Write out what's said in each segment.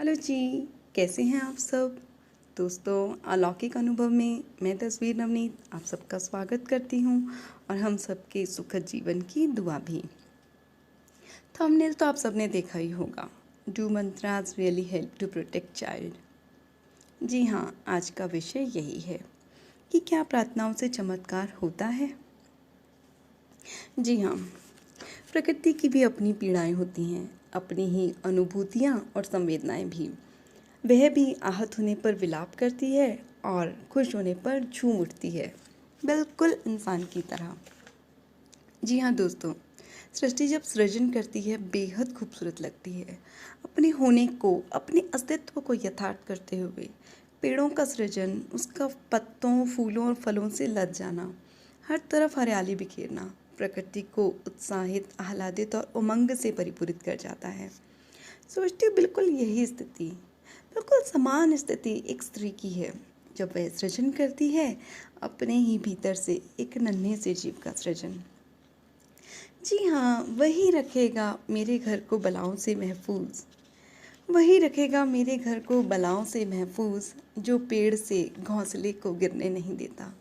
Hello जी, कैसे हैं आप सब। दोस्तों, अलौकिक अनुभव में मैं तस्वीर नवनीत आप सबका स्वागत करती हूँ और हम सबके सुखद जीवन की दुआ भी। थंबनेल तो आप सबने देखा ही होगा, do mantras really help to protect child. जी हाँ, आज का विषय यही है कि क्या प्रार्थनाओं से चमत्कार होता है। जी हाँ, प्रकृति की भी अपनी पीड़ाएं होती हैं, अपनी ही अनुभूतियाँ और संवेदनाएं भी। वह भी आहत होने पर विलाप करती है और खुश होने पर झूम उठती है, बिल्कुल इंसान की तरह। जी हाँ दोस्तों, सृष्टि जब सृजन करती है बेहद खूबसूरत लगती है। अपने होने को, अपने अस्तित्व को यथार्थ करते हुए पेड़ों का सृजन, उसका पत्तों, फूलों और फलों से लद जाना, हर तरफ हरियाली बिखेरना प्रकृति को उत्साहित, आह्लादित और उमंग से परिपूरित कर जाता है। सोचती हूँ बिल्कुल यही स्थिति, बिल्कुल समान स्थिति एक स्त्री की है जब वह सृजन करती है अपने ही भीतर से एक नन्हे से जीव का सृजन। जी हाँ, वही रखेगा मेरे घर को बलाओं से महफूज, वही रखेगा मेरे घर को बलाओं से महफूज, जो पेड़ से घोंसले को गिरने नहीं देता।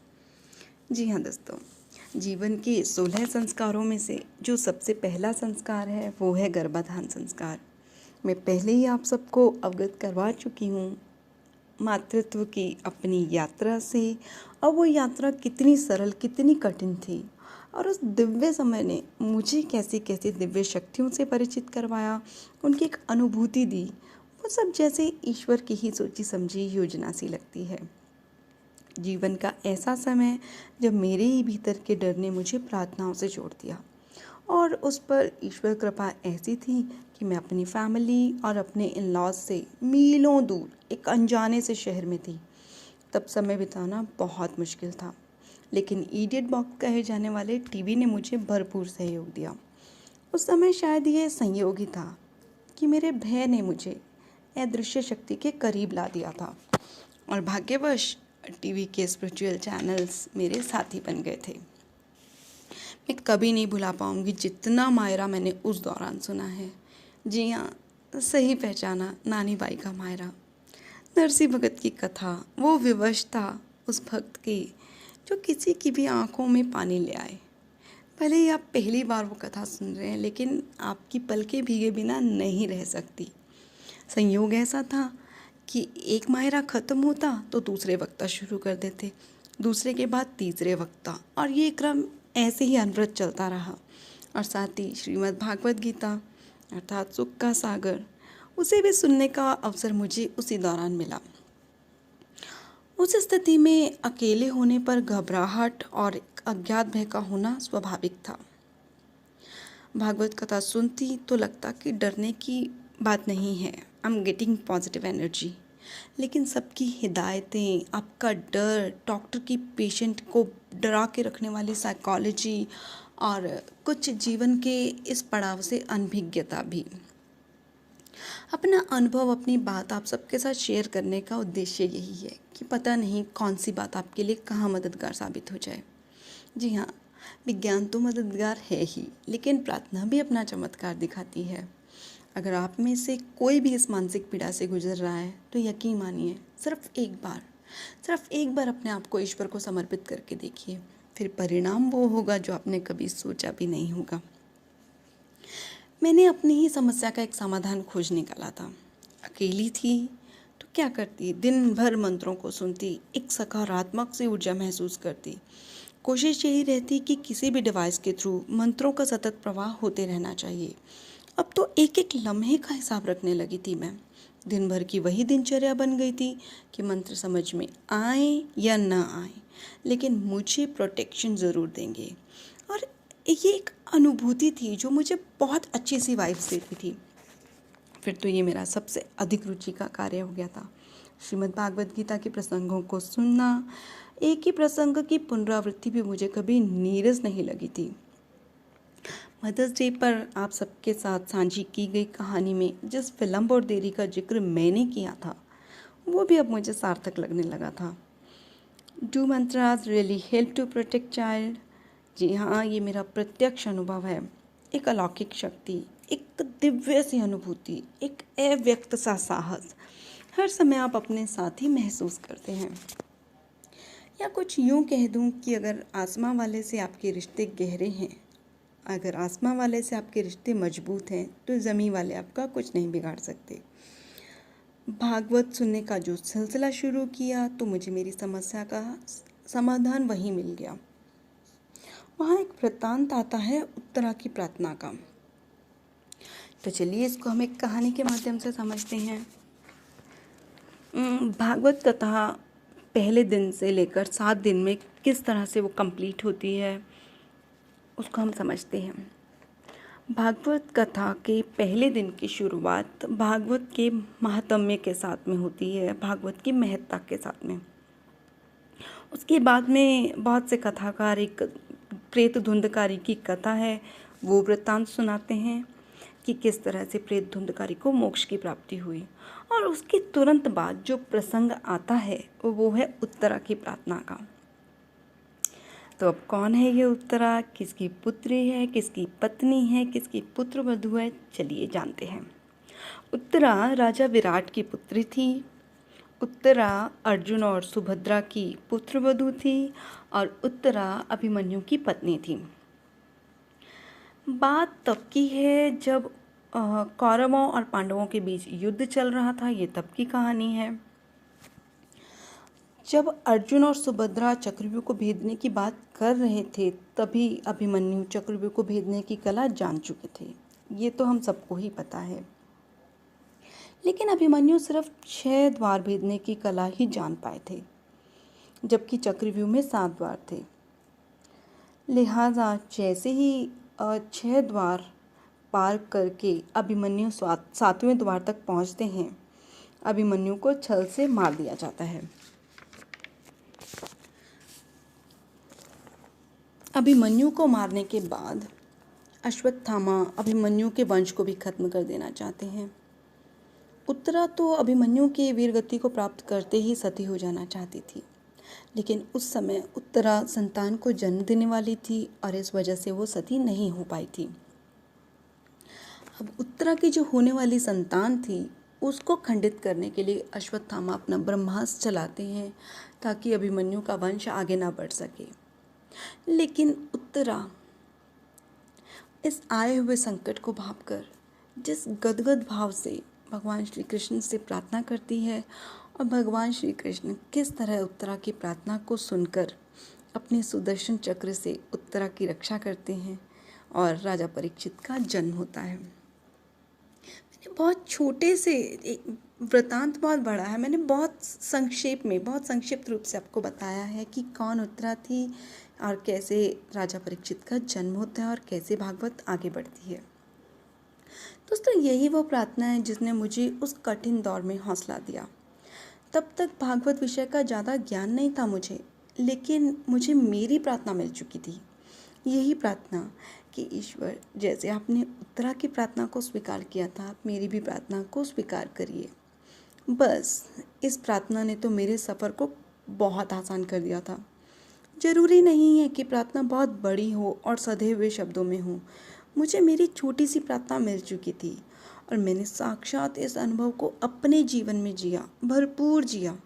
जी हाँ दोस्तों, जीवन के 16 संस्कारों में से जो सबसे पहला संस्कार है वो है गर्भाधान संस्कार। मैं पहले ही आप सबको अवगत करवा चुकी हूँ मातृत्व की अपनी यात्रा से, और वो यात्रा कितनी सरल, कितनी कठिन थी, और उस दिव्य समय ने मुझे कैसी कैसी दिव्य शक्तियों से परिचित करवाया, उनकी एक अनुभूति दी। वो सब जैसे ईश्वर की ही सोची समझी योजना सी लगती है। जीवन का ऐसा समय जब मेरे ही भीतर के डर ने मुझे प्रार्थनाओं से जोड़ दिया, और उस पर ईश्वर कृपा ऐसी थी कि मैं अपनी फैमिली और अपने इन लॉज से मीलों दूर एक अनजाने से शहर में थी। तब समय बिताना बहुत मुश्किल था, लेकिन इडियट बॉक्स कहे जाने वाले टीवी ने मुझे भरपूर सहयोग दिया। उस समय शायद ये संयोग ही था कि मेरे भय ने मुझे अदृश्य शक्ति के करीब ला दिया था, और भाग्यवश टीवी के स्पिरिचुअल चैनल्स मेरे साथी बन गए थे। मैं कभी नहीं भुला पाऊंगी जितना मायरा मैंने उस दौरान सुना है। जी हाँ, सही पहचाना, नानी बाई का मायरा। नरसी भगत की कथा, वो विवशता उस भक्त की जो किसी की भी आंखों में पानी ले आए। भले ही आप पहली बार वो कथा सुन रहे हैं, लेकिन आपकी पलकें भीगे बिना नहीं रह सकती। संयोग ऐसा था कि एक मायरा ख़त्म होता तो दूसरे वक्ता शुरू कर देते, दूसरे के बाद तीसरे वक्ता, और ये क्रम ऐसे ही अनवरत चलता रहा। और साथ ही श्रीमद् भागवत गीता अर्थात सुख का सागर, उसे भी सुनने का अवसर मुझे उसी दौरान मिला। उस स्थिति में अकेले होने पर घबराहट और एक अज्ञात भय का होना स्वाभाविक था। भागवत कथा सुनती तो लगता कि डरने की बात नहीं है, I am getting positive energy. लेकिन सबकी हिदायतें, आपका डर, डॉक्टर की पेशेंट को डरा के रखने वाली साइकोलॉजी, और कुछ जीवन के इस पड़ाव से अनभिज्ञता भी। अपना अनुभव, अपनी बात आप सबके साथ शेयर करने का उद्देश्य यही है कि पता नहीं कौन सी बात आपके लिए कहाँ मददगार साबित हो जाए। जी हाँ, विज्ञान तो मददगार है ही, लेकिन प्रार्थना भी अपना चमत्कार दिखाती है। अगर आप में से कोई भी इस मानसिक पीड़ा से गुजर रहा है तो यकीन मानिए, सिर्फ एक बार अपने आप को ईश्वर को समर्पित करके देखिए, फिर परिणाम वो होगा जो आपने कभी सोचा भी नहीं होगा। मैंने अपनी ही समस्या का एक समाधान खोज निकाला था। अकेली थी तो क्या करती, दिन भर मंत्रों को सुनती, एक सकारात्मक सी ऊर्जा महसूस करती। कोशिश यही रहती कि किसी भी डिवाइस के थ्रू मंत्रों का सतत प्रवाह होते रहना चाहिए। अब तो एक एक लम्हे का हिसाब रखने लगी थी मैं। दिन भर की वही दिनचर्या बन गई थी कि मंत्र समझ में आए या ना आए, लेकिन मुझे प्रोटेक्शन ज़रूर देंगे। और ये एक अनुभूति थी जो मुझे बहुत अच्छी सी वाइब्स देती थी। फिर तो ये मेरा सबसे अधिक रुचि का कार्य हो गया था। श्रीमद् भागवत गीता के प्रसंगों को सुनना, एक ही प्रसंग की पुनरावृत्ति भी मुझे कभी नीरस नहीं लगी थी। मदर्स डे पर आप सबके साथ साझी की गई कहानी में जिस विलंब और देरी का जिक्र मैंने किया था, वो भी अब मुझे सार्थक लगने लगा था। Do mantras really help to protect child. जी हाँ, ये मेरा प्रत्यक्ष अनुभव है। एक अलौकिक शक्ति, एक दिव्य सी अनुभूति, एक अव्यक्त सा साहस हर समय आप अपने साथ ही महसूस करते हैं। या कुछ यूँ कह दूँ कि अगर आसमां वाले से आपके रिश्ते गहरे हैं, अगर आसमां वाले से आपके रिश्ते मजबूत हैं, तो ज़मीं वाले आपका कुछ नहीं बिगाड़ सकते। भागवत सुनने का जो सिलसिला शुरू किया तो मुझे मेरी समस्या का समाधान वहीं मिल गया। वहाँ एक वृत्तांत आता है उत्तरा की प्रार्थना का। तो चलिए इसको हम एक कहानी के माध्यम से समझते हैं। भागवत कथा पहले दिन से लेकर 7 दिन में किस तरह से वो कंप्लीट होती है उसको हम समझते हैं। भागवत कथा के पहले दिन की शुरुआत भागवत के महात्म्य के साथ में होती है, भागवत की महत्ता के साथ में। उसके बाद में बहुत से कथाकार एक प्रेत धुंधकारी की कथा है वो वृत्तांत सुनाते हैं कि किस तरह से प्रेत धुंधकारी को मोक्ष की प्राप्ति हुई। और उसके तुरंत बाद जो प्रसंग आता है वो है उत्तरा की प्रार्थना का। तो अब कौन है ये उत्तरा, किसकी पुत्री है, किसकी पत्नी है, किसकी पुत्र वधू है, चलिए जानते हैं। उत्तरा राजा विराट की पुत्री थी। उत्तरा अर्जुन और सुभद्रा की पुत्र वधू थी और उत्तरा अभिमन्यु की पत्नी थी। बात तब की है जब कौरवों और पांडवों के बीच युद्ध चल रहा था, ये तब की कहानी है। जब अर्जुन और सुभद्रा चक्रव्यूह को भेदने की बात कर रहे थे तभी अभिमन्यु चक्रव्यूह को भेदने की कला जान चुके थे, ये तो हम सबको ही पता है। लेकिन अभिमन्यु सिर्फ 6 द्वार भेदने की कला ही जान पाए थे, जबकि चक्रव्यूह में 7 द्वार थे। लिहाजा जैसे ही 6 द्वार पार करके अभिमन्यु 7वें द्वार तक पहुंचते हैं, अभिमन्यु को छल से मार दिया जाता है। अभिमन्यु को मारने के बाद अश्वत्थामा अभिमन्यु के वंश को भी खत्म कर देना चाहते हैं। उत्तरा तो अभिमन्यु की वीरगति को प्राप्त करते ही सती हो जाना चाहती थी, लेकिन उस समय उत्तरा संतान को जन्म देने वाली थी और इस वजह से वो सती नहीं हो पाई थी। अब उत्तरा की जो होने वाली संतान थी उसको खंडित करने के लिए अश्वत्थामा अपना ब्रह्मास्त्र चलाते हैं ताकि अभिमन्यु का वंश आगे ना बढ़ सके। लेकिन उत्तरा इस आए हुए संकट को भांपकर जिस गदगद भाव से भगवान श्री कृष्ण से प्रार्थना करती है और भगवान श्री कृष्ण किस तरह उत्तरा की प्रार्थना को सुनकर अपने सुदर्शन चक्र से उत्तरा की रक्षा करते हैं और राजा परीक्षित का जन्म होता है। मैंने बहुत छोटे से वृतांत बहुत बड़ा है, मैंने बहुत संक्षिप्त रूप से आपको बताया है कि कौन उत्तरा थी और कैसे राजा परीक्षित का जन्म होता है और कैसे भागवत आगे बढ़ती है। दोस्तों, यही वो प्रार्थना है जिसने मुझे उस कठिन दौर में हौसला दिया। तब तक भागवत विषय का ज़्यादा ज्ञान नहीं था मुझे, लेकिन मुझे मेरी प्रार्थना मिल चुकी थी। यही प्रार्थना कि ईश्वर, जैसे आपने उत्तरा की प्रार्थना को स्वीकार किया था, आप मेरी भी प्रार्थना को स्वीकार करिए। बस इस प्रार्थना ने तो मेरे सफ़र को बहुत आसान कर दिया था। ज़रूरी नहीं है कि प्रार्थना बहुत बड़ी हो और सधे हुए शब्दों में हो। मुझे मेरी छोटी सी प्रार्थना मिल चुकी थी और मैंने साक्षात इस अनुभव को अपने जीवन में जिया, भरपूर जिया।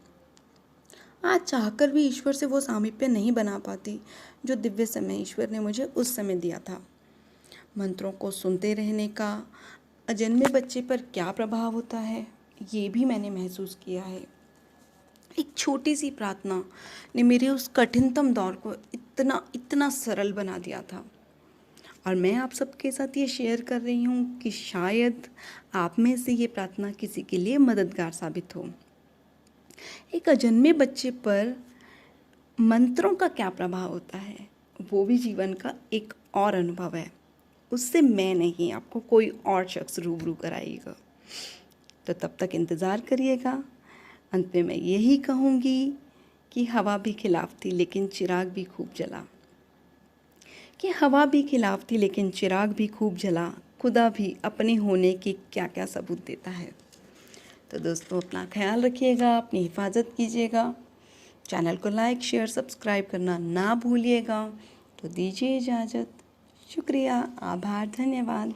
आज चाहकर भी ईश्वर से वो सामीप्य नहीं बना पाती जो दिव्य समय ईश्वर ने मुझे उस समय दिया था। मंत्रों को सुनते रहने का अजन्मे बच्चे पर क्या प्रभाव होता है, ये भी मैंने महसूस किया है। एक छोटी सी प्रार्थना ने मेरे उस कठिनतम दौर को इतना सरल बना दिया था। और मैं आप सबके साथ ये शेयर कर रही हूँ कि शायद आप में से ये प्रार्थना किसी के लिए मददगार साबित हो। एक अजन्मे बच्चे पर मंत्रों का क्या प्रभाव होता है, वो भी जीवन का एक और अनुभव है। उससे मैं नहीं, आपको कोई और शख्स रूबरू कराएगा। तो तब तक इंतज़ार करिएगा। अंत में मैं यही कहूँगी कि हवा भी खिलाफ थी लेकिन चिराग भी खूब जला। चिराग भी खूब जला, खुदा भी अपने होने के क्या क्या सबूत देता है। तो दोस्तों, अपना ख्याल रखिएगा, अपनी हिफाजत कीजिएगा। चैनल को लाइक, शेयर, सब्सक्राइब करना ना भूलिएगा। तो दीजिए इजाज़त। शुक्रिया, आभार, धन्यवाद।